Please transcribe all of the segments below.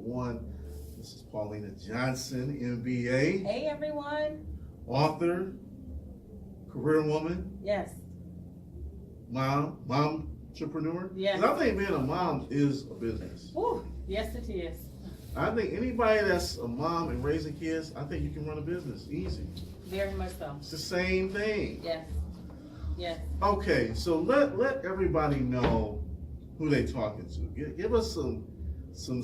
1. This is Paulina Johnson MBA. Hey everyone. Author, career woman. Yes. Mom entrepreneur. Yes. And I think being a mom is a business. Woo. Yes, it is. I think anybody that's a mom and raising kids, I think you can run a business easy. Very much so. It's the same thing. Yes. Yes. Okay, so let everybody know who they talking to. Give us some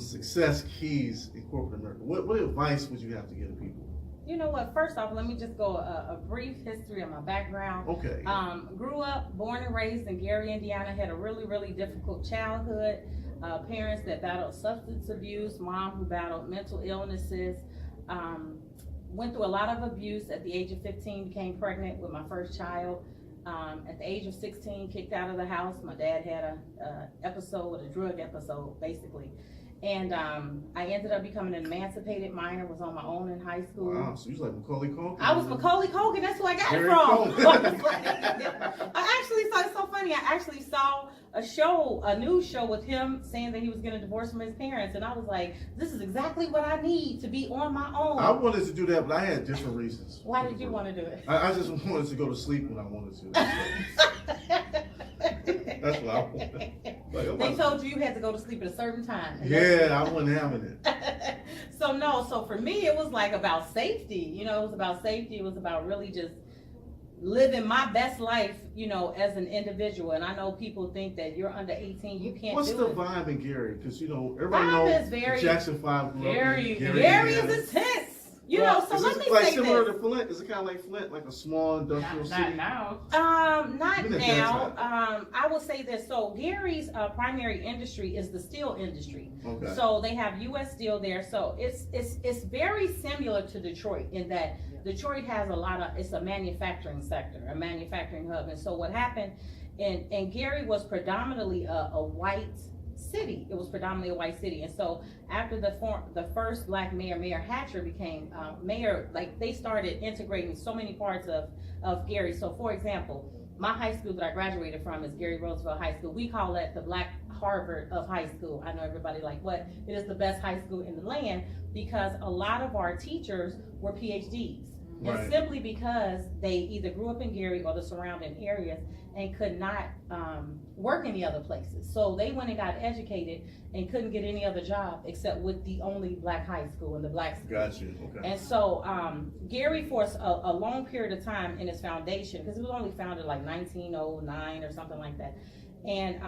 success keys in corporate America. What advice would you have to give people? You know what? First off, let me just go a brief history of my background. Okay. Grew up, born and raised in Gary, Indiana. Had a really difficult childhood. Parents that battled substance abuse, mom who battled mental illnesses. Went through a lot of abuse. At the age of 15, became pregnant with my first child. At the age of 16, kicked out of the house. My dad had a drug episode, basically. And I ended up becoming an emancipated minor, was on my own in high school. Wow, so you was like Macaulay Culkin. I was Macaulay Culkin, that's who I got it from. I actually saw, it's so funny, I actually saw a news show with him saying that he was getting a divorce from his parents, and I was like, this is exactly what I need to be on my own. I wanted to do that, but I had different reasons. Why did you want to do it? I just wanted to go to sleep when I wanted to. That's what I wanted. They told you had to go to sleep at a certain time. Yeah, I wasn't having it. So for me, it was like about safety. You know, it was about safety. It was about really just living my best life, you know, as an individual. And I know people think that you're under 18, you can't What's do the it. vibe in Gary? Because, you know, everybody Vibe is knows very, Jackson 5 grew up in Gary is intense. You know, so let me like say similar this. to Flint? Is it kind of like Flint, like a small industrial city? Not now. Not Even at now. that I will say this. So Gary's primary industry is the steel industry. Okay. So they have U.S. Steel there. So it's very similar to Detroit in that Detroit has it's a manufacturing sector, a manufacturing hub. And so what happened, and Gary was predominantly a white city. It was predominantly a white city. And so after the first black mayor, Mayor Hatcher, became mayor, like they started integrating so many parts of Gary. So for example, my high school that I graduated from is Gary Roosevelt High School. We call that the Black Harvard of high school. I know everybody like, what? It is the best high school in the land because a lot of our teachers were PhDs. Right. And simply because they either grew up in Gary or the surrounding areas and could not work any other places. So they went and got educated and couldn't get any other job except with the only black high school in the black school. Got you, okay. And so Gary, for a long period of time in its foundation, because it was only founded like 1909 or something like that, and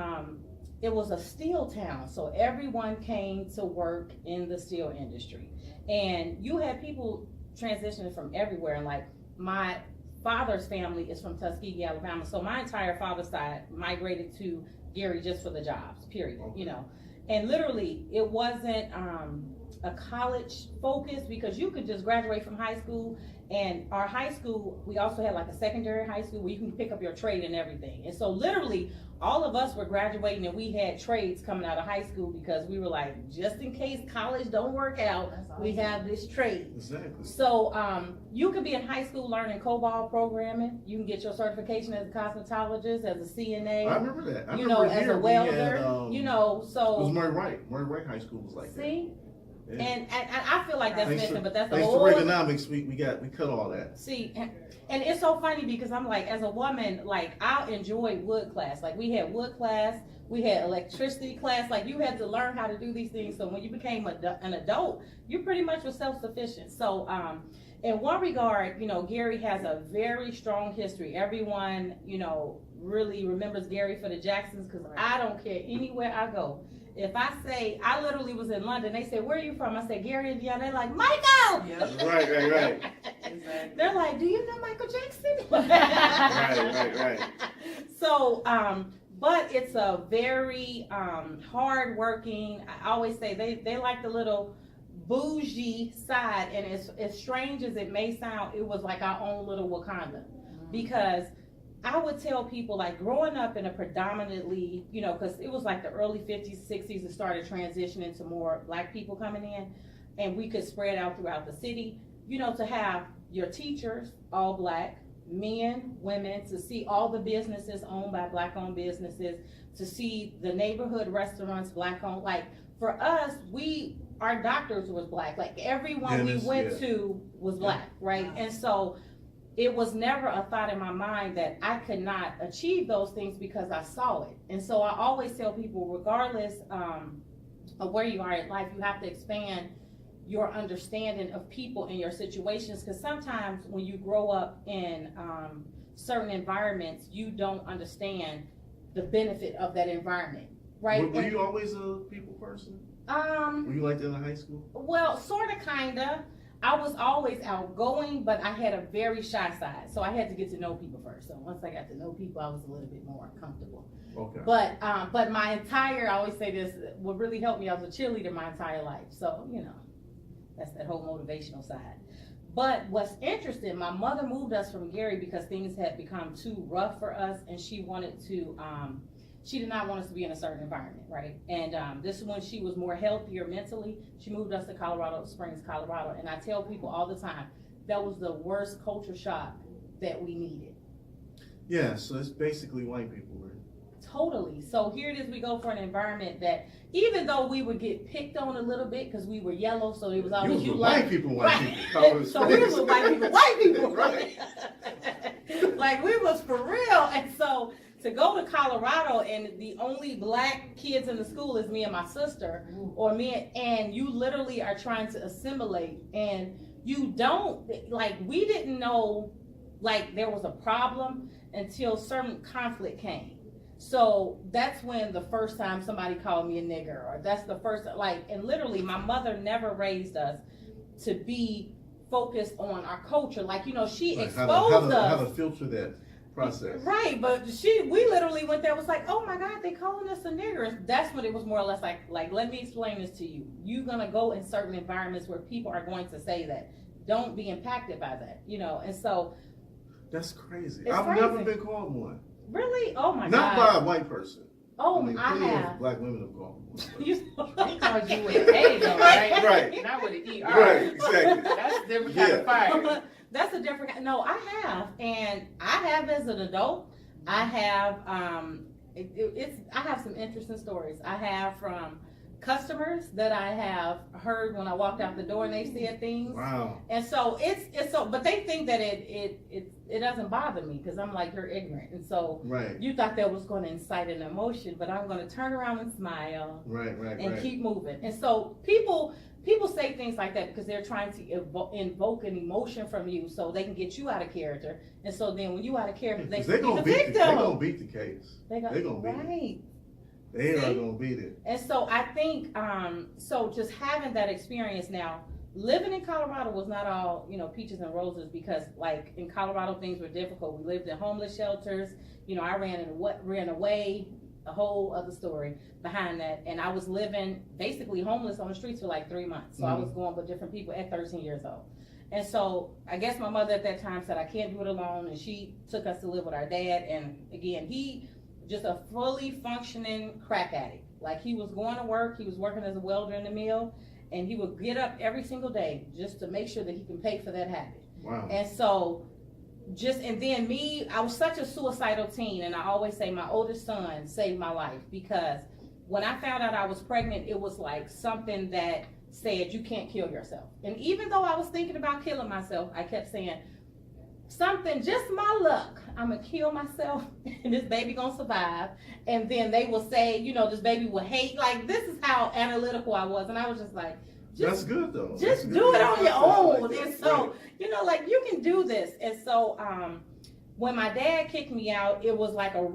it was a steel town, so everyone came to work in the steel industry. And you had people transitioning from everywhere, and like my father's family is from Tuskegee, Alabama, so my entire father's side migrated to Gary just for the jobs, period. Okay. You know, and literally it wasn't a college focus because you could just graduate from high school, and our high school, we also had like a secondary high school where you can pick up your trade and everything. And so literally all of us were graduating and we had trades coming out of high school because we were like, just in case college don't work out, we have this trade. Exactly. So you could be in high school learning COBOL programming. You can get your certification as a cosmetologist, as a CNA. I remember that. As a welder. You know, so. It was Murray Wright. Murray Wright High School was like that. See? Yeah. And I feel like that's missing, but that's a thanks whole. Thanks to Reaganomics, we cut all that. See, and it's so funny because I'm like, as a woman, like I enjoy wood class. Like we had wood class, we had electricity class. Like you had to learn how to do these things. So when you became an adult, you pretty much were self-sufficient. So in one regard, you know, Gary has a very strong history. Everyone, you know, really remembers Gary for the Jacksons because I don't care anywhere I go. If I say, I literally was in London, they say, where are you from? I said, Gary, Indiana. They're like, Michael! Yep. Right. Exactly. They're like, do you know Michael Jackson? right. So, but it's a very hard working, I always say, they like the little bougie side, and as strange as it may sound, it was like our own little Wakanda. Because I would tell people, like, growing up in a predominantly, you know, because it was like the early 50s, 60s, it started transitioning to more black people coming in, and we could spread out throughout the city, you know, to have your teachers, all black, men, women, to see all the businesses owned by black-owned businesses, to see the neighborhood restaurants black-owned. Like, for us, we our doctors was black. Like everyone we went to was black, right? And so it was never a thought in my mind that I could not achieve those things because I saw it. And so I always tell people, regardless of where you are in life, you have to expand your understanding of people and your situations, because sometimes when you grow up in certain environments, you don't understand the benefit of that environment, right? Were you always a people person? Were you like that in high school? Well, sort of, kind of. I was always outgoing, but I had a very shy side, so I had to get to know people first. So once I got to know people, I was a little bit more comfortable. Okay. But my entire, I always say this, what really helped me, I was a cheerleader my entire life. So, you know, that's that whole motivational side. But what's interesting, my mother moved us from Gary because things had become too rough for us, and she wanted to, she did not want us to be in a certain environment, right? And this is when she was more healthier mentally. She moved us to Colorado Springs, Colorado. And I tell people all the time, that was the worst culture shock that we needed. Yeah, so it's basically white people, right? Totally. So here it is, we go for an environment that, even though we would get picked on a little bit because we were yellow, so it was always you white people, right. people. So we was white people, right? Like we was for real. And so to go to Colorado and the only black kids in the school is me and my sister, or me, and you literally are trying to assimilate, and you don't, like, we didn't know, like, there was a problem until certain conflict came. So that's when the first time somebody called me a nigger, or that's the first, like, and literally my mother never raised us to be focused on our culture. Like, you know, she exposed us. How to filter that process. Right, but we literally went there, was like, oh my God, they calling us a nigger. That's what it was more or less like, let me explain this to you. You're gonna go in certain environments where people are going to say that. Don't be impacted by that, you know, and so. That's crazy. I've never been called one. Really? Oh my God. Not by a white person. Oh, I mean, I have. Black women have called me one. He called you with an A though, right? Right. Not with an ER. Right, exactly. That's a different kind of fire. That's a different, no, I have, and I have as an adult, I have, I have some interesting stories. I have from customers that I have heard when I walked out the door and they said things. Wow. And so it's so, but they think that it doesn't bother me because I'm like, you're ignorant. And so right. You thought that was going to incite an emotion, but I'm going to turn around and smile. Right. And keep moving. And so people say things like that because they're trying to invoke an emotion from you so they can get you out of character. And so then when you out of character, they're gonna beat the case. They're gonna beat it. They are gonna beat it. And so I think, so just having that experience now, living in Colorado was not all, you know, peaches and roses, because like in Colorado things were difficult. We lived in homeless shelters. You know, I ran away. A whole other story behind that. And I was living basically homeless on the streets for like 3 months. So I was going with different people at 13 years old. And so I guess my mother at that time said, I can't do it alone. And she took us to live with our dad. And again, he just a fully functioning crack addict. Like he was going to work. He was working as a welder in the mill. And he would get up every single day just to make sure that he can pay for that habit. Wow. And so and then me, I was such a suicidal teen, and I always say my oldest son saved my life, because when I found out I was pregnant, it was like something that said, you can't kill yourself. And even though I was thinking about killing myself, I kept saying, something, just my luck, I'm gonna kill myself and this baby gonna survive. And then they will say, you know, this baby will hate. Like, this is how analytical I was. And I was just like, that's good though. Just do it on your own. And so, you know, like, you can do this. And so when my dad kicked me out, it was like the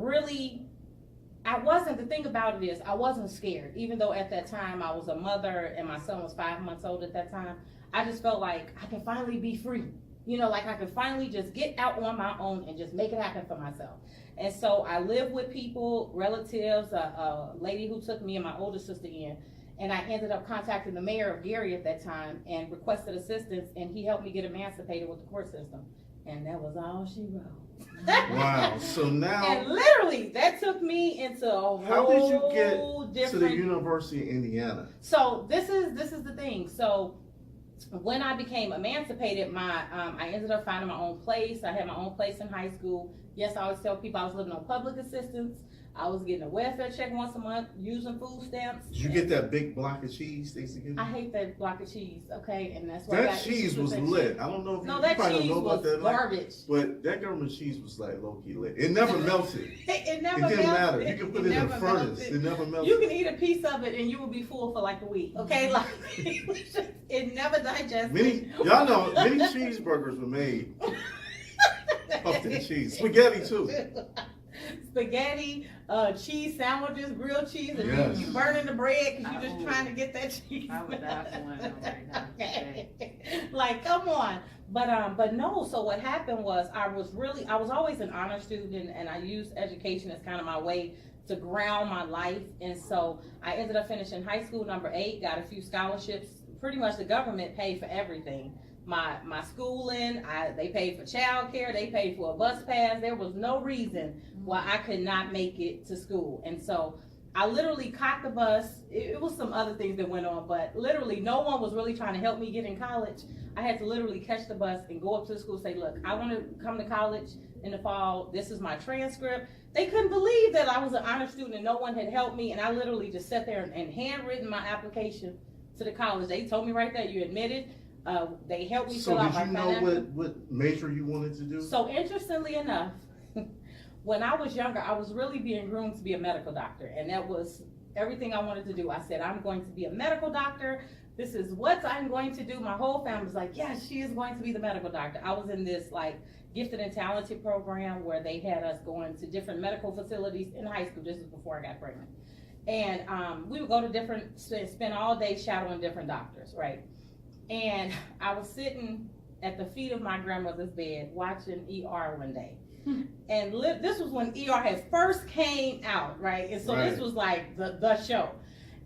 thing about it is I wasn't scared. Even though at that time I was a mother and my son was 5 months old at that time, I just felt like I can finally be free. You know, like I could finally just get out on my own and just make it happen for myself. And so I lived with people, relatives, a lady who took me and my older sister in. And I ended up contacting the mayor of Gary at that time and requested assistance, and he helped me get emancipated with the court system. And that was all she wrote. Wow. So now. And literally, that took me into a whole different. How did you get to the University of Indiana? So this is the thing. So when I became emancipated, I ended up finding my own place. I had my own place in high school. Yes, I always tell people I was living on public assistance. I was getting a welfare check once a month, using food stamps. Did you get that big block of cheese they used to give you? I hate that block of cheese, okay, and that's why That cheese was lit. I don't know if you that probably cheese don't know about was that. garbage. But that government cheese was like low-key lit. It never melted. It never It didn't matter. melted. You can put it in a furnace. It never melted. You can eat a piece of it and you will be full for like a week, okay? Like, it never digested. Y'all know, many cheeseburgers were made off that cheese. Spaghetti too. Spaghetti, cheese sandwiches, grilled cheese, and Yes. you burning the bread because you're just trying to get that cheese. I would die for one right now. Okay. Like, come on. But no, so what happened was I was always an honor student, and I used education as kind of my way to ground my life. And so I ended up finishing high school number 8, got a few scholarships. Pretty much the government paid for everything. My schooling, they paid for childcare, they paid for a bus pass. There was no reason why I could not make it to school. And so I literally caught the bus. It was some other things that went on, but literally no one was really trying to help me get in college. I had to literally catch the bus and go up to the school and say, look, I want to come to college in the fall. This is my transcript. They couldn't believe that I was an honor student and no one had helped me. And I literally just sat there and handwritten my application to the college. They told me right there, you admitted. They helped me fill out my financial. So did you know what major you wanted to do? So interestingly enough, when I was younger, I was really being groomed to be a medical doctor. And that was everything I wanted to do. I said, I'm going to be a medical doctor. This is what I'm going to do. My whole family was like, yeah, she is going to be the medical doctor. I was in this like gifted and talented program where they had us going to different medical facilities in high school. This is before I got pregnant. And we would go to spend all day shadowing different doctors, right? And I was sitting at the feet of my grandmother's bed watching ER one day. And this was when ER had first came out, right? And so This was like the show.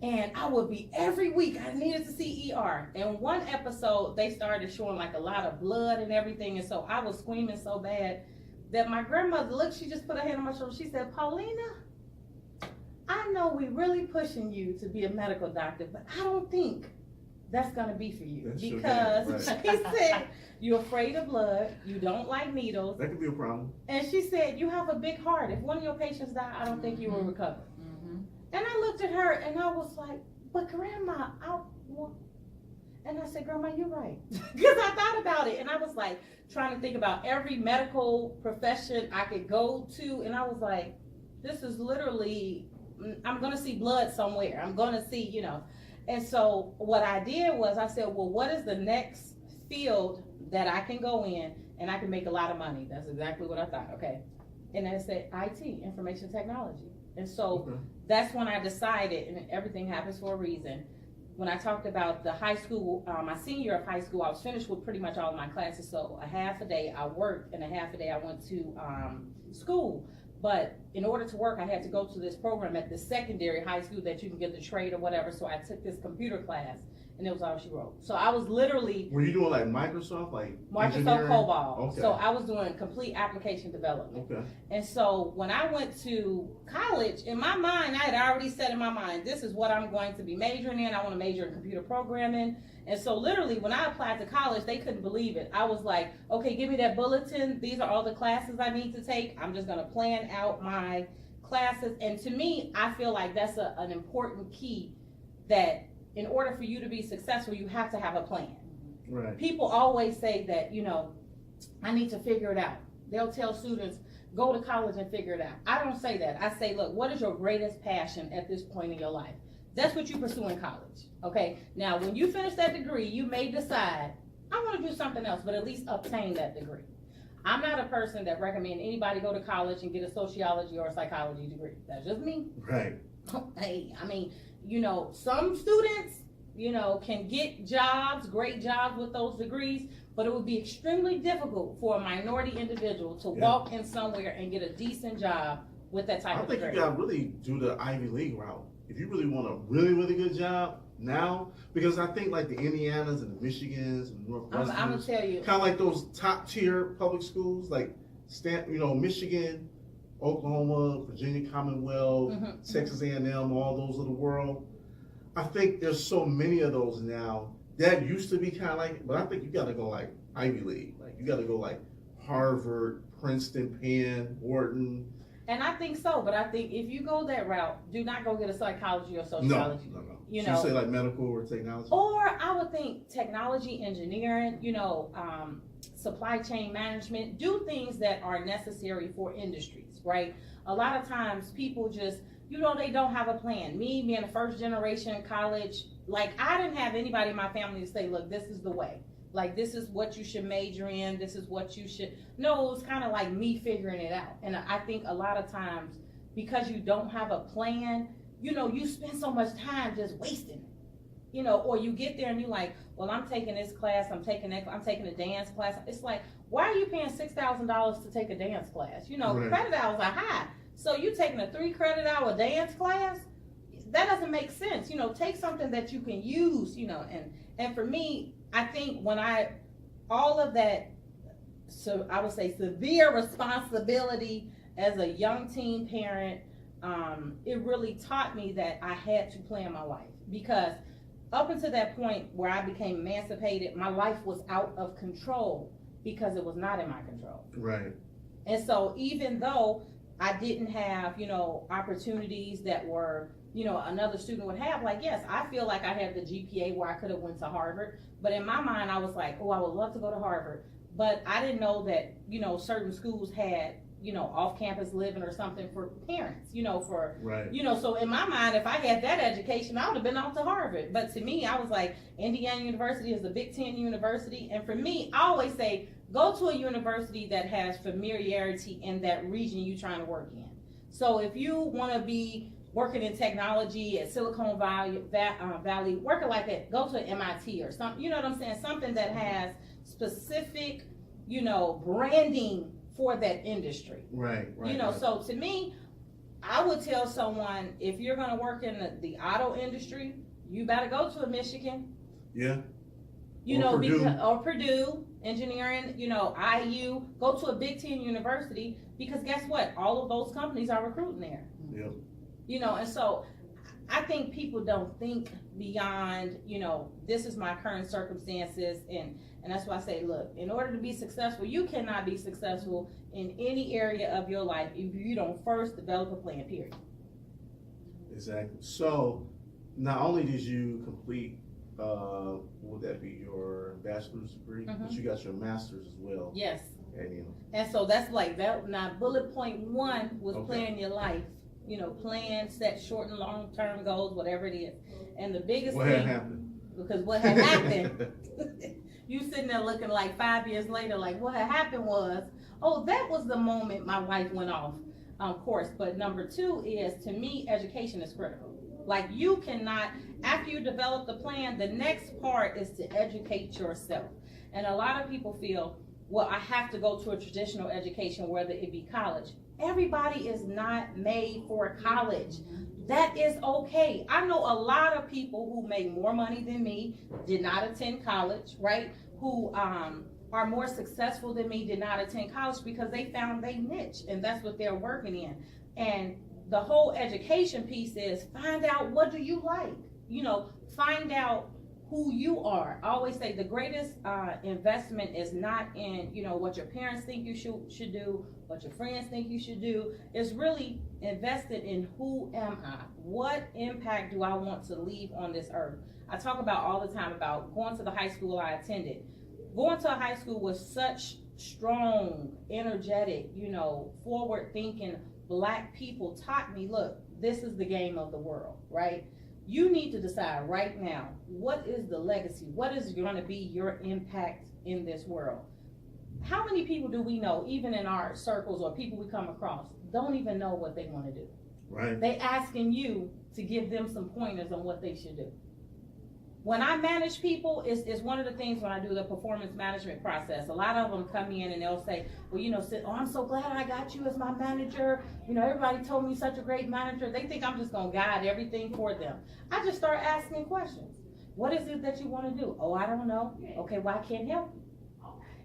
And I would be every week, I needed to see ER. And one episode, they started showing like a lot of blood and everything. And so I was screaming so bad that my grandmother, look, she just put her hand on my shoulder. She said, Paulina, I know we really pushing you to be a medical doctor, but I don't think that's gonna be for you. That's because she said, you're afraid of blood, you don't like needles. That could be a problem. And she said, you have a big heart. If one of your patients die, I don't think you will recover. And I looked at her and I was like, but Grandma, and I said, Grandma, you're right. Because I thought about it and I was like trying to think about every medical profession I could go to. And I was like, this is literally, I'm gonna see blood somewhere. I'm gonna see, you know. And so what I did was I said, well, what is the next field that I can go in and I can make a lot of money? That's exactly what I thought, okay. And I said, IT, information technology. And so that's when I decided, and everything happens for a reason. When I talked about the high school, my senior year of high school, I was finished with pretty much all of my classes. So a half a day I worked and a half a day I went to school. But in order to work, I had to go to this program at the secondary high school that you can get the trade or whatever. So I took this computer class, and it was all she wrote. So I was literally. Were you doing like Microsoft, like Microsoft COBOL? Okay. So I was doing complete application development. Okay. And so when I went to college, in my mind, I had already set in my mind, this is what I'm going to be majoring in. I want to major in computer programming. And so literally when I applied to college, they couldn't believe it. I was like, okay, give me that bulletin. These are all the classes I need to take. I'm just going to plan out my classes. And to me, I feel like that's an important key, that in order for you to be successful, you have to have a plan. Right. People always say that, you know, I need to figure it out. They'll tell students, go to college and figure it out. I don't say that. I say, look, what is your greatest passion at this point in your life? That's what you pursue in college, okay? Now, when you finish that degree, you may decide, I want to do something else, but at least obtain that degree. I'm not a person that recommend anybody go to college and get a sociology or a psychology degree. That's just me. Right. Hey, I mean, you know, some students, you know, can get jobs, great jobs with those degrees, but it would be extremely difficult for a minority individual to walk in somewhere and get a decent job with that type of degree. I think you gotta really do the Ivy League route. If you really want a really, really good job now, because I think like the Indianas and the Michigans and Northwestern, I'm gonna tell you, kind of like those top tier public schools, like Michigan, Oklahoma, Virginia Commonwealth, Texas A&M, all those of the world. I think there's so many of those now. That used to be kind of like, but I think you got to go like Ivy League. Like you got to go like Harvard, Princeton, Penn, Wharton. And I think so, but I think if you go that route, do not go get a psychology or No, sociology. no. You So know, you say like medical or technology? or I would think technology, engineering, supply chain management, do things that are necessary for industries, right? A lot of times people just, they don't have a plan. Me being a first generation college, like I didn't have anybody in my family to say, look, this is the way. Like, this is what you should major in. This is what you should. No, it was kind of like me figuring it out. And I think a lot of times because you don't have a plan, you spend so much time just wasting it. Or you get there and you're like, well, I'm taking this class, I'm taking a dance class. It's like, why are you paying $6,000 to take a dance class? Right. Credit hours are high. So you taking a 3 credit hour dance class? That doesn't make sense. Take something that you can use, and for me, I think all of that, so I would say severe responsibility as a young teen parent, it really taught me that I had to plan my life, because up until that point where I became emancipated, my life was out of control because it was not in my control. Right. And so even though I didn't have, opportunities that were, another student would have, like, yes, I feel like I had the GPA where I could have went to Harvard, but in my mind I was like, oh, I would love to go to Harvard, but I didn't know that, certain schools had, off-campus living or something for parents, Right. So in my mind, if I had that education, I would have been off to Harvard. But to me, I was like, Indiana University is a Big Ten university. And for me, I always say, go to a university that has familiarity in that region you're trying to work in. So if you want to be working in technology at Silicon Valley, working like that, go to MIT or something, you know what I'm saying? Something that has specific, branding for that industry. Right. So to me, I would tell someone, if you're going to work in the auto industry, you better go to a Michigan. Yeah. Or Purdue engineering, IU, go to a Big Ten university, because guess what? All of those companies are recruiting there. Yeah. And so I think people don't think beyond, this is my current circumstances, and that's why I say, look, in order to be successful, you cannot be successful in any area of your life if you don't first develop a plan, period. Exactly. So not only did you complete, would that be your bachelor's degree, but you got your master's as well. Yes. And And so that's like that. Now, bullet point 1 was Okay. plan your life. Plan, set short and long term goals, whatever it is. And the biggest what thing, had happened? because what had happened, you sitting there looking like 5 years later, like what had happened was, oh, that was the moment my wife went off course. But number 2 is, to me, education is critical. Like, you cannot, after you develop the plan, the next part is to educate yourself. And a lot of people feel, well, I have to go to a traditional education, whether it be college. Everybody is not made for college. That is okay. I know a lot of people who make more money than me, did not attend college, right? Who are more successful than me, did not attend college, because they found their niche and that's what they're working in. And the whole education piece is, find out, what do you like? Find out who you are. I always say the greatest investment is not in, what your parents think you should do, what your friends think you should do. It's really invested in, who am I? What impact do I want to leave on this earth? I talk about all the time about going to the high school I attended. Going to a high school with such strong, energetic, forward-thinking Black people taught me, look, this is the game of the world, right? You need to decide right now, what is the legacy? What is going to be your impact in this world? How many people do we know, even in our circles or people we come across, don't even know what they want to do? Right. They asking you to give them some pointers on what they should do. When I manage people, it's one of the things when I do the performance management process. A lot of them come in and they'll say, well, oh, I'm so glad I got you as my manager. Everybody told me you're such a great manager. They think I'm just going to guide everything for them. I just start asking questions. What is it that you want to do? Oh, I don't know. Okay, well, I can't help you.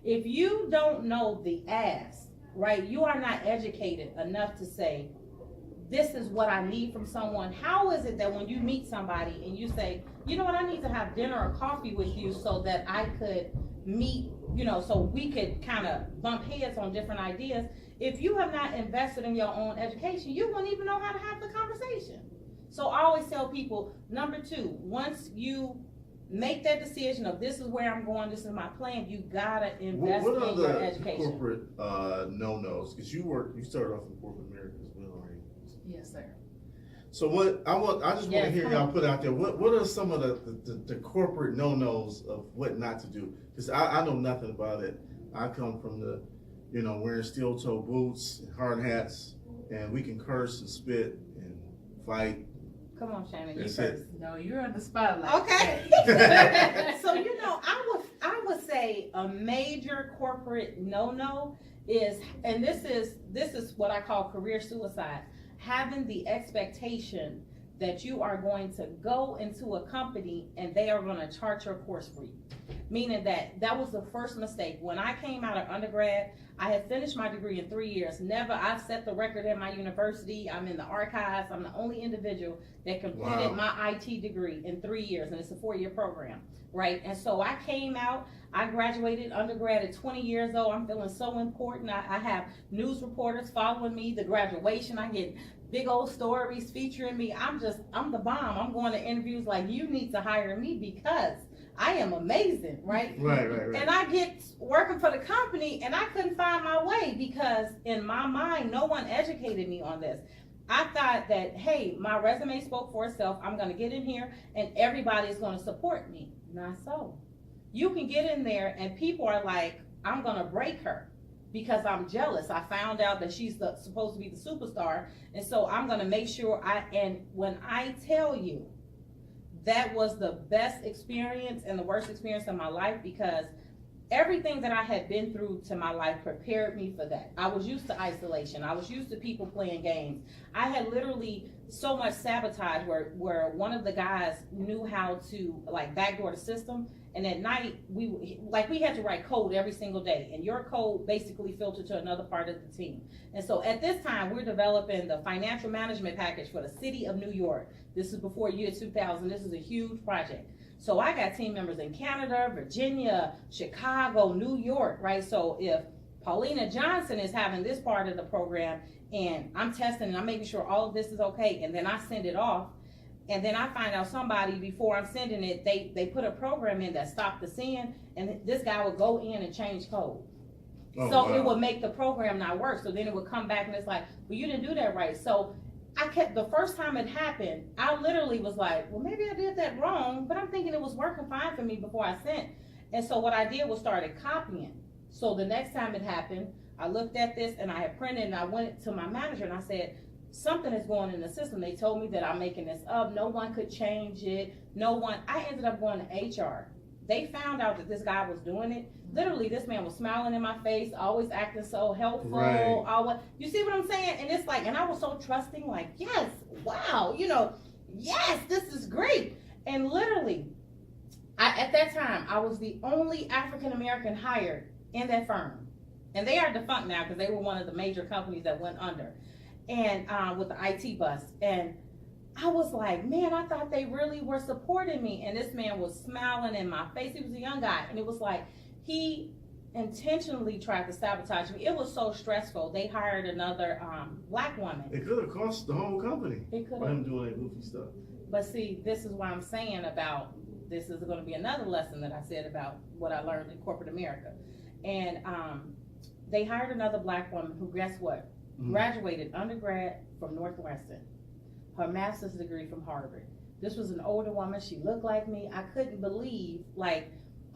If you don't know the ask, right, you are not educated enough to say, this is what I need from someone. How is it that when you meet somebody and you say, you know what, I need to have dinner or coffee with you so that I could meet, so we could kind of bump heads on different ideas. If you have not invested in your own education, you won't even know how to have the conversation. So I always tell people, number two, once you make that decision of this is where I'm going, this is my plan, you gotta invest What are in your the education. corporate no-nos? Because you started off in corporate America as well, right? Yes, sir. So I just want to hear come y'all on. put out there, what are some of the corporate no-nos of what not to do? Because I know nothing about it. I come from the, wearing steel-toe boots and hard hats, and we can curse and spit and fight. Come on, Shannon, you That's first. it. No, you're on the spotlight. Okay. So, I would say a major corporate no-no is, and this is what I call career suicide, having the expectation that you are going to go into a company and they are going to chart your course for you. Meaning that was the first mistake. When I came out of undergrad, I had finished my degree in 3 years. I've set the record at my university. I'm in the archives. I'm the only individual that completed my IT degree in 3 years, and it's a 4-year program, right? And so I came out, I graduated undergrad at 20 years old. I'm feeling so important. I have news reporters following me, the graduation. I get big old stories featuring me. I'm the bomb. I'm going to interviews like, you need to hire me because I am amazing, right? Right. And I get working for the company and I couldn't find my way because in my mind, no one educated me on this. I thought that, hey, my resume spoke for itself. I'm going to get in here and everybody is going to support me. Not so. You can get in there and people are like, I'm going to break her because I'm jealous. I found out that she's supposed to be the superstar. And so I'm going to make sure and when I tell you, that was the best experience and the worst experience of my life because everything that I had been through to my life prepared me for that. I was used to isolation. I was used to people playing games. I had literally so much sabotage where one of the guys knew how to backdoor the system. And at night, we had to write code every single day. And your code basically filtered to another part of the team. And so at this time, we're developing the financial management package for the city of New York. This is before year 2000. This is a huge project. So I got team members in Canada, Virginia, Chicago, New York, right? So if Paulina Johnson is having this part of the program and I'm testing and I'm making sure all of this is okay, and then I send it off, and then I find out somebody before I'm sending it, they put a program in that stopped the send, and this guy would go in and change code. Oh, So wow. it would make the program not work. So then it would come back and it's like, well, you didn't do that right. So the first time it happened, I literally was like, well, maybe I did that wrong, but I'm thinking it was working fine for me before I sent. And so what I did was started copying. So the next time it happened, I looked at this and I had printed and I went to my manager and I said, something is going in the system. They told me that I'm making this up. No one could change it. I ended up going to HR. They found out that this guy was doing it. Literally, this man was smiling in my face, always acting so helpful. Right. You see what I'm saying? And it's like, and I was so trusting, like, yes, wow, yes, this is great. And literally, at that time, I was the only African-American hired in that firm. And they are defunct now because they were one of the major companies that went under. And with the IT bust. And I was like, man, I thought they really were supporting me. And this man was smiling in my face. He was a young guy. And it was like, he intentionally tried to sabotage me. It was so stressful. They hired another black woman. It could have cost the whole company It could by have. him doing that goofy stuff. But see, this is why I'm saying about, this is going to be another lesson that I said about what I learned in corporate America. And they hired another black woman who, guess what? Mhm. Graduated undergrad from Northwestern, her master's degree from Harvard. This was an older woman. She looked like me. I couldn't believe,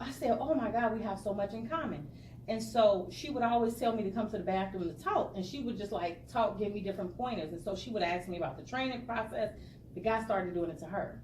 I said, oh my God, we have so much in common. And so she would always tell me to come to the bathroom to talk, and she would just talk, give me different pointers. And so she would ask me about the training process. The guy started doing it to her.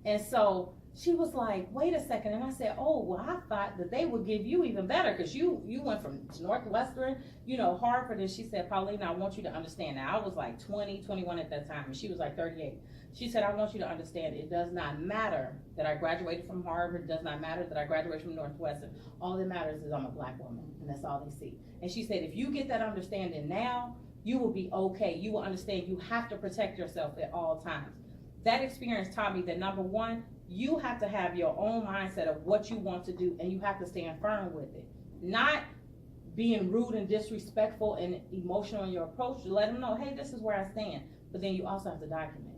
And so she was like, wait a second. And I said, oh, well, I thought that they would give you even better because you went from Northwestern, Harvard. And she said, Paulina, I want you to understand. Now, I was 20, 21 at that time, and she was 38. She said, I want you to understand, it does not matter that I graduated from Harvard. It does not matter that I graduated from Northwestern. All that matters is I'm a black woman, and that's all they see. And she said, if you get that understanding now, you will be okay. You will understand you have to protect yourself at all times. That experience taught me that, number one, you have to have your own mindset of what you want to do, and you have to stand firm with it. Not being rude and disrespectful and emotional in your approach, to let them know, hey, this is where I stand. But then you also have to document.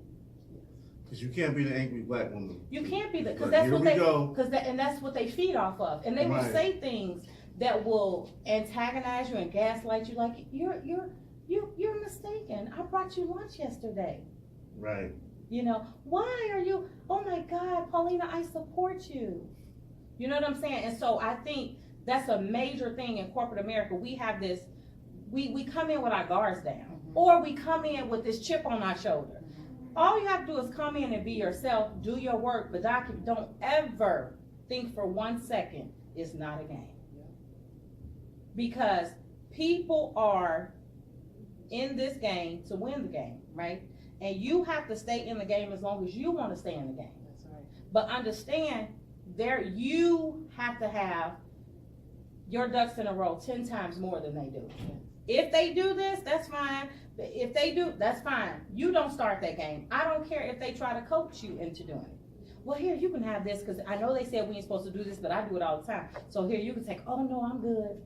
Because you can't be the angry black woman. You can't be because But that's here what we they, go. and that's what they feed off of. And they will Right. say things that will antagonize you and gaslight you, like you're mistaken. I brought you lunch yesterday. Right. You know, why are you, oh my God, Paulina, I support you. You know what I'm saying? And so I think that's a major thing in corporate America. We have this, we come in with our guards down, or we come in with this chip on our shoulder. All you have to do is come in and be yourself, do your work, but don't ever think for 1 second it's not a game. Because people are in this game to win the game, right? And you have to stay in the game as long as you want to stay in the game. That's right. But understand, you have to have your ducks in a row 10 times more than they do. If they do this, that's fine. But if they do, that's fine. You don't start that game. I don't care if they try to coach you into doing it. Well, here, you can have this, because I know they said we ain't supposed to do this, but I do it all the time. So here, you can take, oh no, I'm good.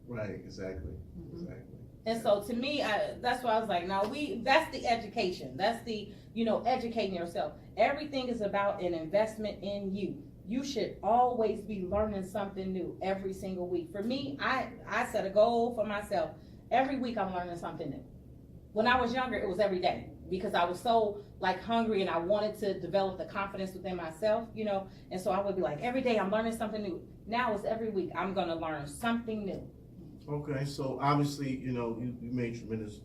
Right, exactly. Exactly. And so to me, that's why I was like, now that's the education. That's the, educating yourself. Everything is about an investment in you. You should always be learning something new every single week. For me, I set a goal for myself. Every week I'm learning something new. When I was younger, it was every day, because I was so hungry and I wanted to develop the confidence within myself, and so I would be like, every day I'm learning something new. Now it's every week I'm gonna learn something new. Okay, so obviously, you made tremendous,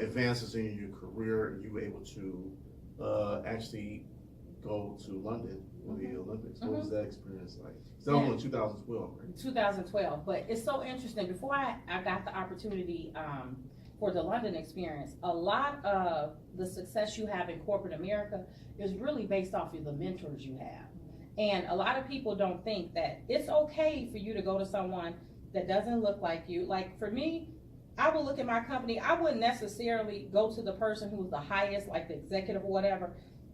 advances in your career. You were able to actually go to London for the Olympics. What was that experience like? That was in 2012, right? 2012, but it's so interesting. Before I got the opportunity for the London experience, a lot of the success you have in corporate America is really based off of the mentors you have. And a lot of people don't think that it's okay for you to go to someone that doesn't look like you. Like for me, I would look at my company, I wouldn't necessarily go to the person who's the highest, like the executive or whatever.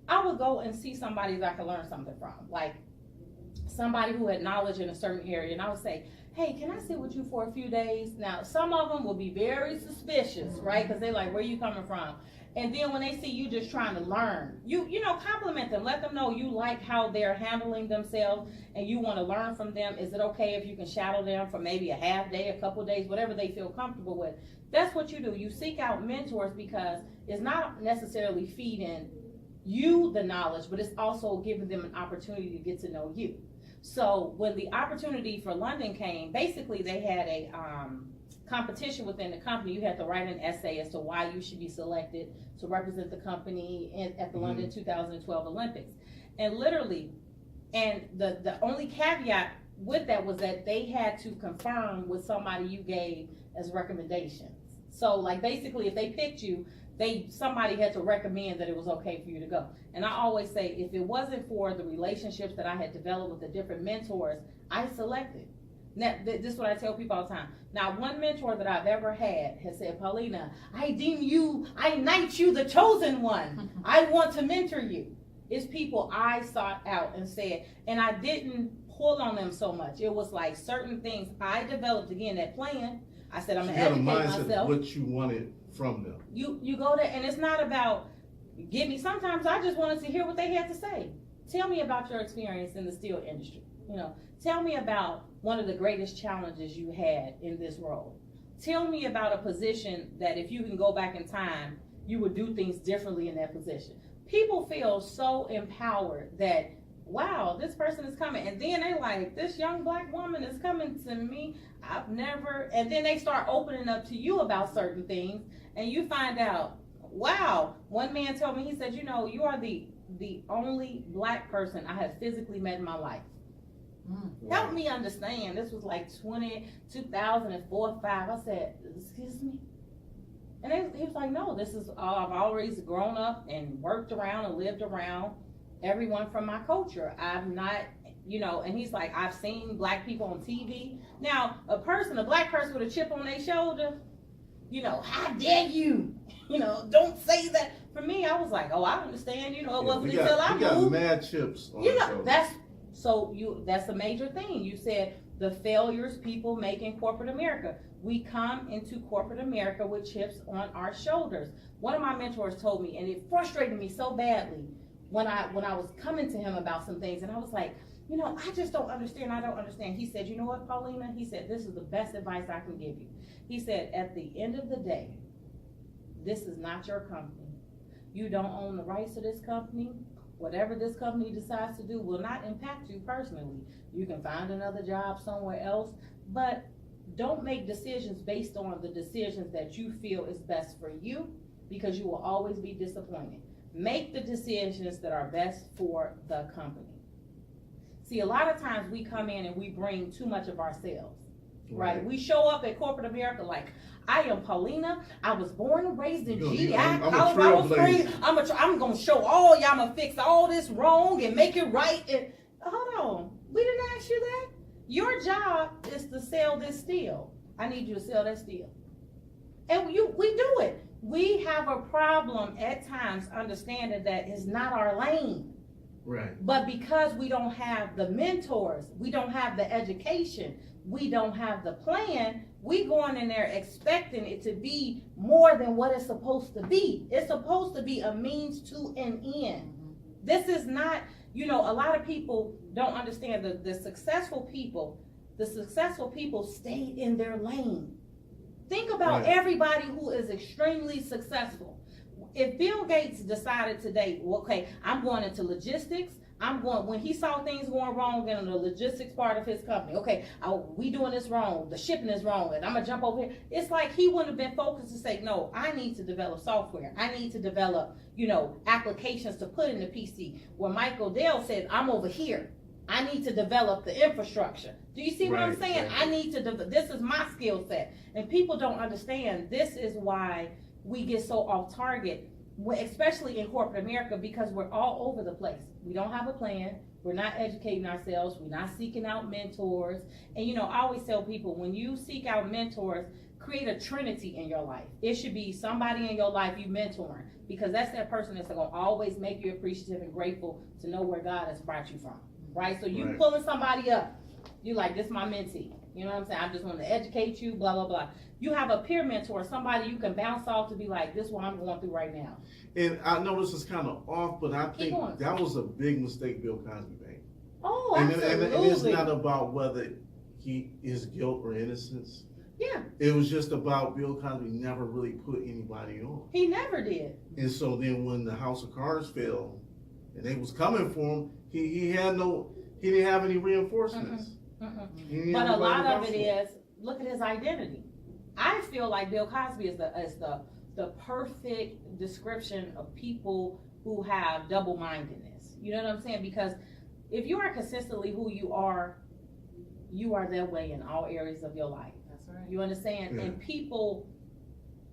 I would go and see somebody that I could learn something from, like somebody who had knowledge in a certain area, and I would say, hey, can I sit with you for a few days? Now, some of them will be very suspicious, right? Because they're like, where are you coming from? And then when they see you just trying to learn, you compliment them, let them know you like how they're handling themselves and you want to learn from them. Is it okay if you can shadow them for maybe a half day, a couple days, whatever they feel comfortable with? That's what you do. You seek out mentors, because it's not necessarily feeding you the knowledge, but it's also giving them an opportunity to get to know you. So when the opportunity for London came, basically they had a competition within the company. You had to write an essay as to why you should be selected to represent the company at the London 2012 Olympics. And literally, and the only caveat with that was that they had to confirm with somebody you gave as recommendations. So basically if they picked you, somebody had to recommend that it was okay for you to go. And I always say, if it wasn't for the relationships that I had developed with the different mentors I selected. Now, this is what I tell people all the time. Now, one mentor that I've ever had has said, Paulina, I knight you the chosen one. I want to mentor you. It's people I sought out and said, and I didn't pull on them so much. It was like certain things I developed, again, that plan. I said, I'm going to educate myself. Of what you wanted from them. You go there, and it's not about sometimes I just wanted to hear what they had to say. Tell me about your experience in the steel industry. Tell me about one of the greatest challenges you had in this role. Tell me about a position that if you can go back in time, you would do things differently in that position. People feel so empowered that, wow, this person is coming. And then they like, this young black woman is coming to me. I've never, and then they start opening up to you about certain things. And you find out, wow, one man told me, he said, you are the only black person I have physically met in my life. Wow. Help me understand. This was like 2004, 5. I said, excuse me? And he was like, no, this is, I've always grown up and worked around and lived around everyone from my culture. I'm not, and he's like, I've seen black people on TV. Now, a black person with a chip on their shoulder, how dare you? Don't say that. For me, I was like, oh, I understand. It wasn't until I moved. We got moved. mad chips on the show. That's a major thing. You said the failures people make in corporate America. We come into corporate America with chips on our shoulders. One of my mentors told me, and it frustrated me so badly when I was coming to him about some things, and I was like, I just don't understand. I don't understand. He said, you know what, Paulina? He said, this is the best advice I can give you. He said, at the end of the day, this is not your company. You don't own the rights to this company. Whatever this company decides to do will not impact you personally. You can find another job somewhere else, but don't make decisions based on the decisions that you feel is best for you, because you will always be disappointed. Make the decisions that are best for the company. See, a lot of times we come in and we bring too much of ourselves, right? We show up at corporate America like, I am Paulina. I was born and raised in GI, Colorado Springs. I'm going to show all y'all, I'm going to fix all this wrong and make it right. And hold on, we didn't ask you that. Your job is to sell this steel. I need you to sell that steel. And we do it. We have a problem at times understanding that it's not our lane. Right. But because we don't have the mentors, we don't have the education, we don't have the plan, we going in there expecting it to be more than what it's supposed to be. It's supposed to be a means to an end. This is not, a lot of people don't understand the successful people stay in their lane. Think about everybody who is extremely successful. If Bill Gates decided today, okay, I'm going into logistics, when he saw things going wrong in the logistics part of his company, okay, we doing this wrong, the shipping is wrong, and I'm gonna jump over here. It's like he wouldn't have been focused to say, no, I need to develop software. I need to develop, applications to put in the PC. Where Michael Dell said, I'm over here. I need to develop the infrastructure. Do you see what I'm saying? I need to, this is my skill set. And people don't understand, this is why we get so off target, especially in corporate America, because we're all over the place. We don't have a plan. We're not educating ourselves. We're not seeking out mentors. And I always tell people, when you seek out mentors, create a trinity in your life. It should be somebody in your life you mentoring, because that's that person that's going to always make you appreciative and grateful to know where God has brought you from, right? So you pulling somebody up, you like, this my mentee. You know what I'm saying? I just want to educate you, blah, blah, blah. You have a peer mentor, somebody you can bounce off to be like, this is what I'm going through right now. And I know this is kind of off, but I think that was a big mistake Bill Cosby made. Oh, absolutely. And it's not about whether he is guilt or innocence. Yeah. It was just about Bill Cosby never really put anybody on. He never did. And so then when the House of Cards fell and they was coming for him, he didn't have any reinforcements. But a lot of it is, look at his identity. I feel like Bill Cosby is the perfect description of people who have double-mindedness. You know what I'm saying? Because if you are consistently who you are that way in all areas of your life. That's right. You understand? Yeah. And people,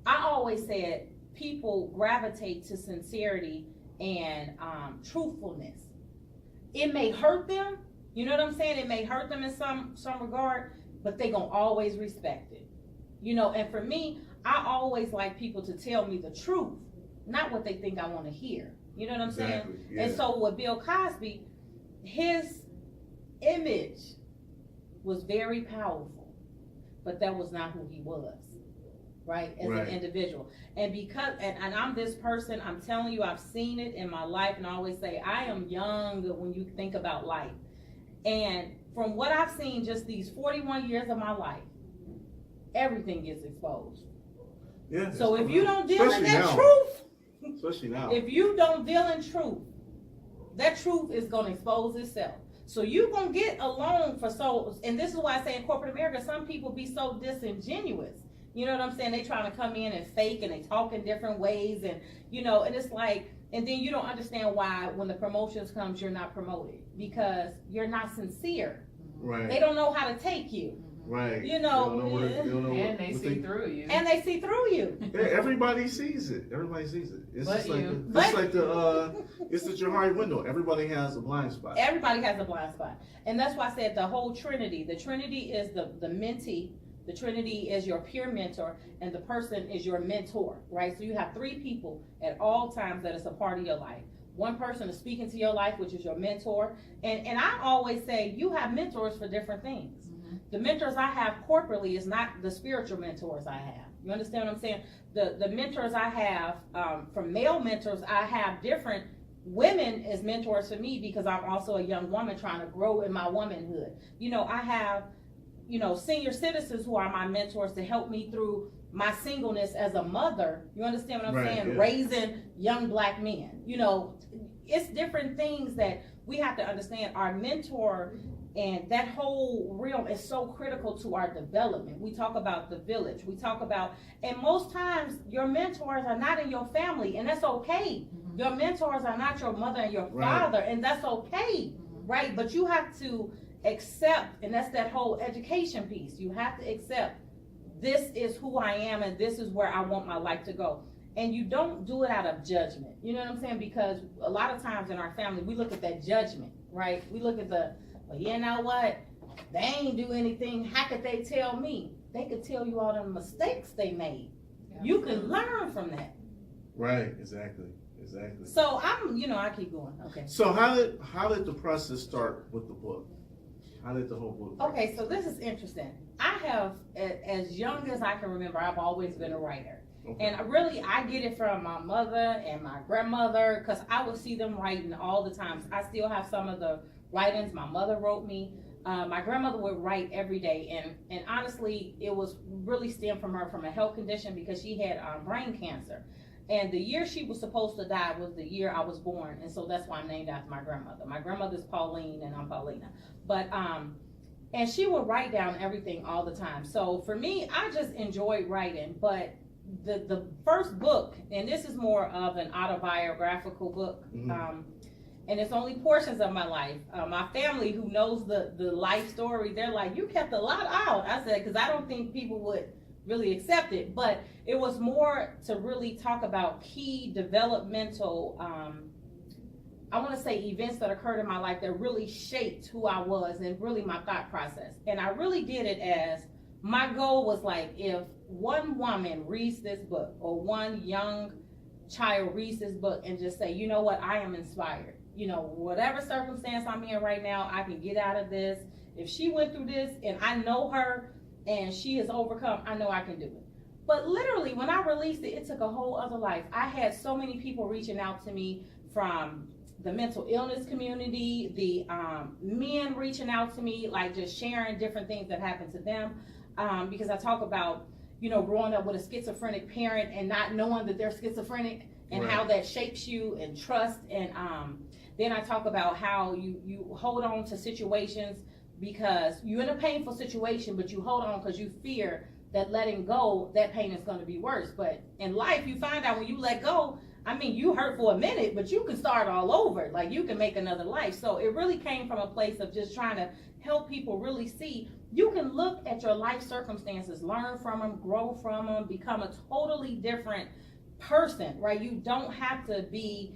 I always said, people gravitate to sincerity and truthfulness. It may hurt them. You know what I'm saying? It may hurt them in some regard, but they gonna always respect it. And for me, I always like people to tell me the truth, not what they think I want to hear. You know what I'm saying? Yeah. And so with Bill Cosby, his image was very powerful, but that was not who he was, right? As an individual. And because, and I'm this person, I'm telling you, I've seen it in my life, and I always say, I am young when you think about life. And from what I've seen just these 41 years of my life, everything gets exposed. Yeah. So if you don't deal in that truth, especially now, if you don't deal in truth, that truth is going to expose itself. So you're going to get along and this is why I say in corporate America, some people be so disingenuous. You know what I'm saying? They trying to come in and fake, and they talk in different ways, and and it's like, and then you don't understand why when the promotions comes, you're not promoted, because you're not sincere. Right. They don't know how to take you. Right. They don't know and they see through you. And they see through you. Yeah, everybody sees it. Everybody sees it. It's but just like it's the Johari window. Everybody has a blind spot. Everybody has a blind spot. And that's why I said the whole Trinity. The Trinity is the mentee, The Trinity is your peer mentor, and the person is your mentor, right? So you have three people at all times that is a part of your life. One person is speaking to your life, which is your mentor. And I always say you have mentors for different things. Mm-hmm. The mentors I have corporately is not the spiritual mentors I have. You understand what I'm saying? The mentors I have, from male mentors, I have different women as mentors for me because I'm also a young woman trying to grow in my womanhood. You know, I have, you know, senior citizens who are my mentors to help me through my singleness as a mother. You understand what I'm saying? Yeah. Raising young black men. You know, it's different things that we have to understand. Our mentor and that whole realm is so critical to our development. We talk about the village. We talk about, and most times your mentors are not in your family, and that's okay. Mm-hmm. Your mentors are not your mother and your father, and that's okay, right? But you have to accept, and that's that whole education piece. You have to accept, this is who I am, and this is where I want my life to go. And you don't do it out of judgment. You know what I'm saying? Because a lot of times in our family, we look at that judgment, right? We look at the, well, you know what? They ain't do anything. How could they tell me? They could tell you all the mistakes they made. Yeah, you can learn from that. Right, exactly. So I keep going. Okay. So how did the process start with the book? How did the whole book start? Okay, so this is interesting. I have, as young as I can remember, I've always been a writer. Okay. And I get it from my mother and my grandmother, because I would see them writing all the time. I still have some of the writings my mother wrote me. My grandmother would write every day, and honestly, it was really stemmed from a health condition because she had brain cancer. And the year she was supposed to die was the year I was born, and so that's why I'm named after my grandmother. My grandmother's Pauline, and I'm Paulina. But and she would write down everything all the time. So for me, I just enjoyed writing. But the first book, and this is more of an autobiographical book, mm-hmm. And it's only portions of my life. My family, who knows the life story, they're like, you kept a lot out. I said, because I don't think people would really accept it. But it was more to really talk about key developmental, I want to say, events that occurred in my life that really shaped who I was and really my thought process. And I really did it as, my goal was like, if one woman reads this book, or one young child reads this book and just say, you know what, I am inspired. You know, whatever circumstance I'm in right now, I can get out of this. If she went through this and I know her and she has overcome, I know I can do it. But literally, when I released it, it took a whole other life. I had so many people reaching out to me from the mental illness community, the men reaching out to me, like just sharing different things that happened to them. Because I talk about, growing up with a schizophrenic parent and not knowing that they're schizophrenic, and right. how that shapes you, and trust. And then I talk about how you hold on to situations because you're in a painful situation, but you hold on because you fear that letting go, that pain is going to be worse. But in life, you find out when you let go, you hurt for a minute, but you can start all over. Like, you can make another life. So it really came from a place of just trying to help people really see you can look at your life circumstances, learn from them, grow from them, become a totally different person, right? You don't have to be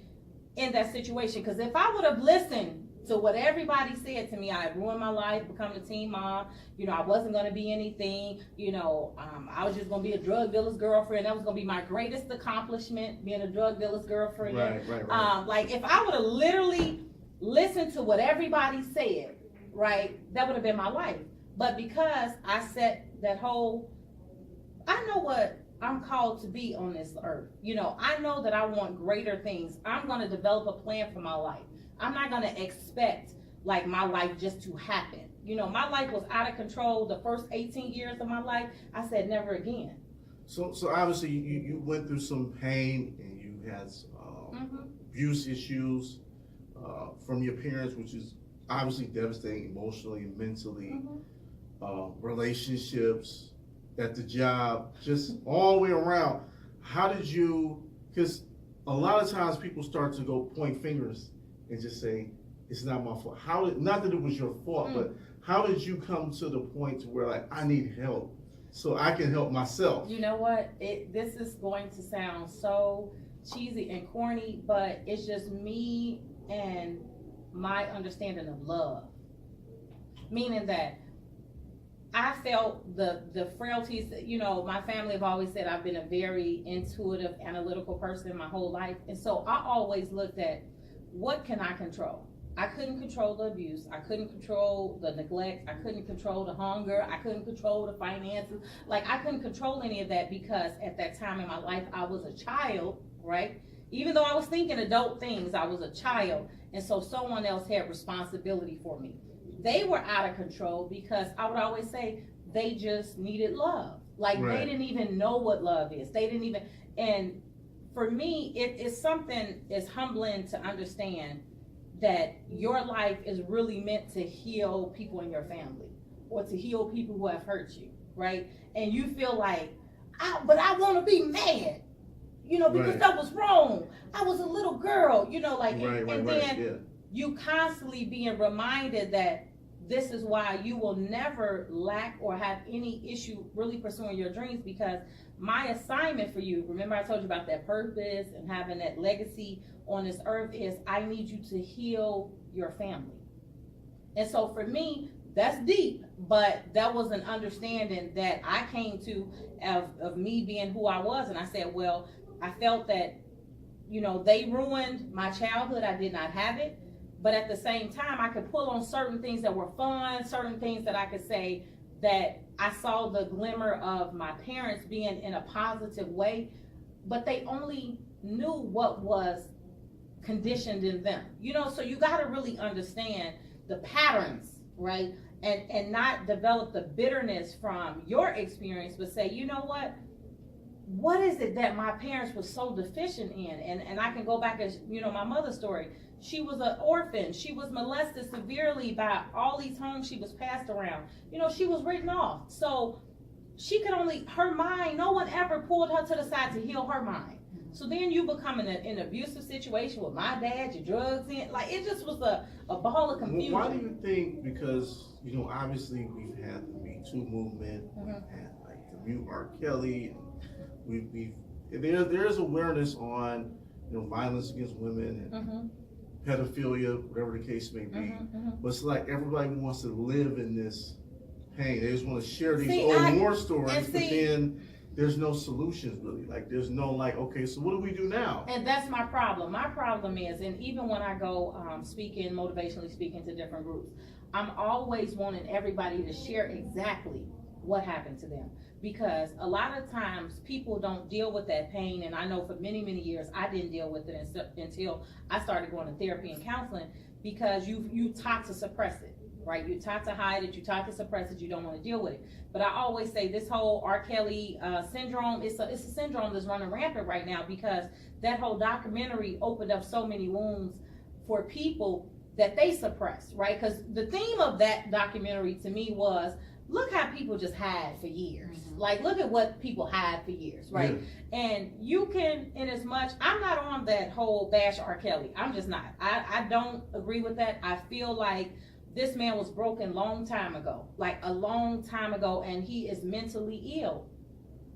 in that situation. Because if I would have listened to what everybody said to me, I had ruined my life, become a teen mom, I wasn't going to be anything, I was just going to be a drug dealer's girlfriend. That was going to be my greatest accomplishment, being a drug dealer's girlfriend. Right. Like, if I would have literally listened to what everybody said, right, that would have been my life. But because I set that whole, I know what I'm called to be on this earth. I know that I want greater things. I'm going to develop a plan for my life. I'm not going to expect like my life just to happen. My life was out of control the first 18 years of my life. I said never again. So obviously you went through some pain, and you had mm-hmm. abuse issues from your parents, which is obviously devastating emotionally and mentally. Mm-hmm. Relationships at the job, just all the way around. How did you, because a lot of times people start to go point fingers and just say, it's not my fault. Not that it was your fault, but how did you come to the point to where, like, I need help so I can help myself? You know what? This is going to sound so cheesy and corny, but it's just me and my understanding of love. Meaning that I felt the frailties. You know, my family have always said I've been a very intuitive, analytical person my whole life. And so I always looked at, what can I control? I couldn't control the abuse. I couldn't control the neglect. I couldn't control the hunger. I couldn't control the finances. Like, I couldn't control any of that because at that time in my life, I was a child, right? Even though I was thinking adult things, I was a child. And so someone else had responsibility for me. They were out of control because I would always say they just needed love. Like, Right. They didn't even know what love is. They didn't even, and for me, it's something, it's humbling to understand that your life is really meant to heal people in your family or to heal people who have hurt you, right? And you feel like, but I want to be mad, you know, because Right. that was wrong. I was a little girl, you know, like, Right, and right, then yeah. you constantly being reminded that this is why you will never lack or have any issue really pursuing your dreams, because my assignment for you, remember I told you about that purpose and having that legacy on this earth, is I need you to heal your family. And so for me, that's deep, but that was an understanding that I came to of me being who I was. And I said, well, I felt that, you know, they ruined my childhood. I did not have it. But at the same time, I could pull on certain things that were fun, certain things that I could say that I saw the glimmer of my parents being in a positive way, but they only knew what was conditioned in them. You know, so you got to really understand the patterns, right? And not develop the bitterness from your experience, but say, you know what is it that my parents were so deficient in? And I can go back as, you know, my mother's story. She was an orphan. She was molested severely by all these homes she was passed around. You know, she was written off. So she could only, her mind, no one ever pulled her to the side to heal her mind. So then you become in an abusive situation with my dad, your drugs in, like, it just was a ball of confusion. Why do you think, because, you know, obviously we've had the Me Too movement, we've had like the Mute R. Kelly, and there's awareness on, you know, violence against women and pedophilia, whatever the case may be. But it's like everybody wants to live in this pain. They just want to share these war stories, but then there's no solutions really. Like, there's no like, okay, so what do we do now? And that's my problem. My problem is, and even when I go motivationally speaking to different groups, I'm always wanting everybody to share exactly what happened to them. Because a lot of times people don't deal with that pain, and I know for many, many years I didn't deal with it until I started going to therapy and counseling, because you taught to suppress it, right? You taught to hide it, you taught to suppress it, you don't want to deal with it. But I always say this whole R. Kelly syndrome, it's a syndrome that's running rampant right now, because that whole documentary opened up so many wounds for people that they suppress, right? Because the theme of that documentary to me was, look how people just hide for years. Like, look at what people hide for years, right? Yeah. And you can, in as much, I'm not on that whole bash R. Kelly. I'm just not. I don't agree with that. I feel like this man was broken long time ago, like a long time ago, and he is mentally ill.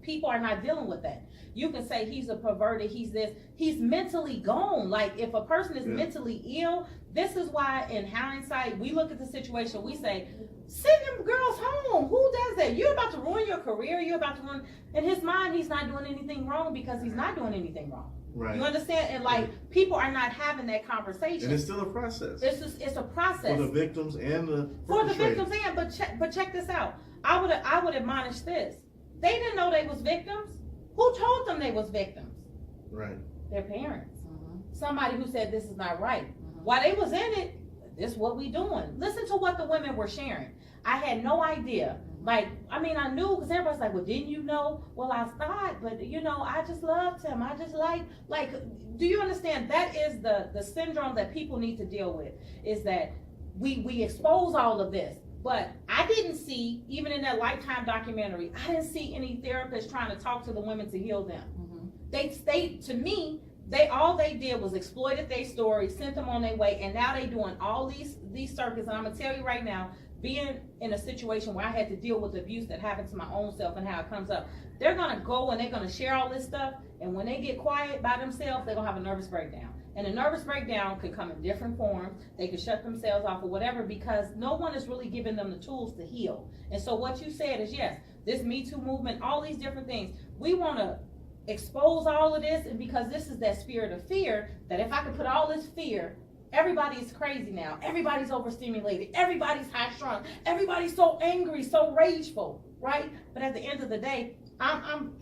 People are not dealing with that. You can say he's a perverted, he's this, he's mentally gone. Like, if a person is mentally ill, this is why in hindsight, we look at the situation, we say, send them girls home. Who does that? You're about to ruin your career. You're about to ruin, in his mind, he's not doing anything wrong because he's not doing anything wrong. Right. You understand? And like, people are not having that conversation. And it's still a process. It's a process. For the victims and the For the victims and, but check this out. I would admonish this. They didn't know they was victims. Who told them they was victims? Right. Their parents. Somebody who said this is not right. While they was in it, this is what we doing. Listen to what the women were sharing. I had no idea. Like, I mean, I knew, because everybody's like, well, didn't you know? Well, I thought, but you know, I just loved him. I just like, do you understand? That is the syndrome that people need to deal with, is that we expose all of this. But I didn't see, even in that Lifetime documentary, I didn't see any therapists trying to talk to the women to heal them. To me, all they did was exploited their story, sent them on their way, and now they doing all these circuits. And I'm gonna tell you right now, being in a situation where I had to deal with abuse that happened to my own self and how it comes up, they're gonna go and they're gonna share all this stuff, and when they get quiet by themselves, they're gonna have a nervous breakdown. And a nervous breakdown could come in different forms. They could shut themselves off or whatever because no one is really giving them the tools to heal. And so what you said is, yes, this Me Too movement, all these different things, we want to expose all of this, and because this is that spirit of fear, that if I could put all this fear, everybody's crazy now, everybody's overstimulated, everybody's high strung, everybody's so angry, so rageful, right? But at the end of the day, I'm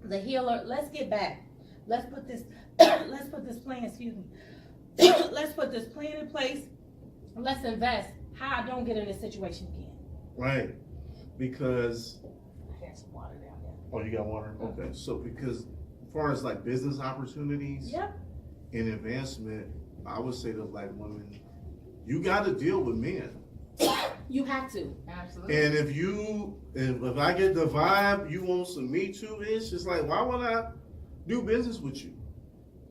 the healer. Let's get back. Let's put this plan, excuse me. Let's put this plan in place. Let's invest how I don't get in this situation again. Right. Because I got some water down there. oh, you got water? Okay. So because as far as like business opportunities Yep. and advancement, I would say to black women, you got to deal with men. You have to. Absolutely. And if I get the vibe you want some Me Too, it's just like, why would I do business with you?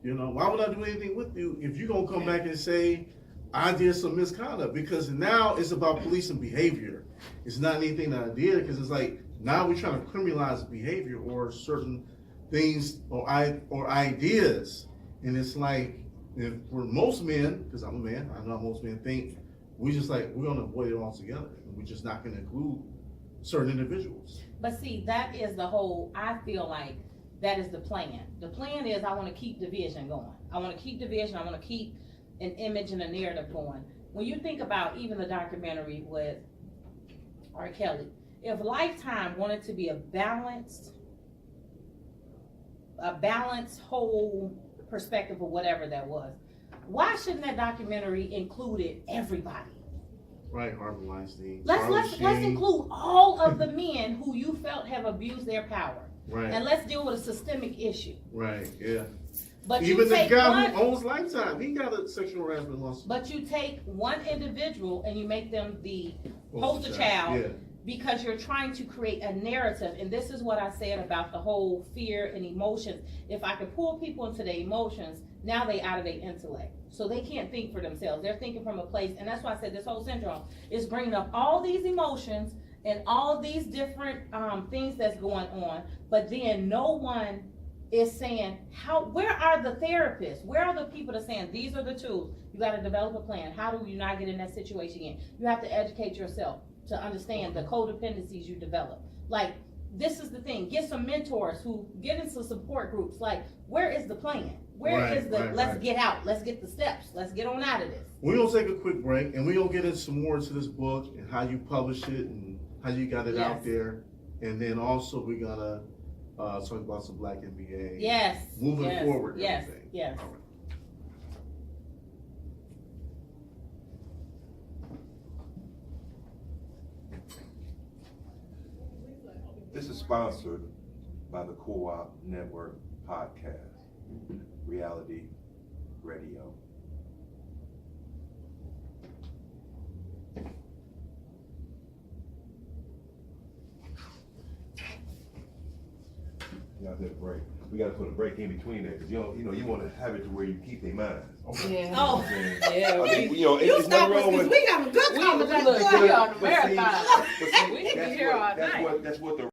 You know, why would I do anything with you if you're going to come back and say, I did some misconduct? Because now it's about policing behavior. It's not anything that I did, because it's like, now we're trying to criminalize behavior or certain things or ideas. And it's like, if for most men, because I'm a man, I know most men think, we just like, we're going to avoid it altogether. And we're just not going to include certain individuals. But see, that is the whole, I feel like that is the plan. The plan is I want to keep division going. I want to keep division. I want to keep an image and a narrative going. When you think about even the documentary with R. Kelly, if Lifetime wanted to be a balanced whole perspective of whatever that was, why shouldn't that documentary included everybody? Right, Harvey Weinstein. Let's include all of the men who you felt have abused their power. Right. And let's deal with a systemic issue. Right, yeah. But Even you the take guy who owns Lifetime, he got a sexual harassment lawsuit. But you take one individual and you make them the poster child, Yeah. because you're trying to create a narrative. And this is what I said about the whole fear and emotions. If I can pull people into their emotions, now they out of their intellect. So they can't think for themselves. They're thinking from a place, and that's why I said this whole syndrome is bringing up all these emotions and all these different things that's going on, but then no one is saying, where are the therapists? Where are the people that are saying, these are the tools, you gotta develop a plan. How do you not get in that situation again? You have to educate yourself to understand the codependencies you develop. Like, this is the thing, get some mentors who get into support groups. Like, where is the plan? Let's get out, let's get the steps, let's get on out of this. We're gonna take a quick break, and we're gonna get into some more into this book and how you publish it and how you got it out there. And then also we're gonna talk about some Black MBA. Yes. Moving forward. Yes. Everything. Yes. All right. This is sponsored by the Co-op Network Podcast, Reality Radio. You gotta take a break. We gotta put a break in between there, because you want to have it to where you keep their minds. Yeah. Oh. Yeah. It's nothing wrong with. We got a good conversation. We on the But see, marathon. but see, We can be here all night. That's what the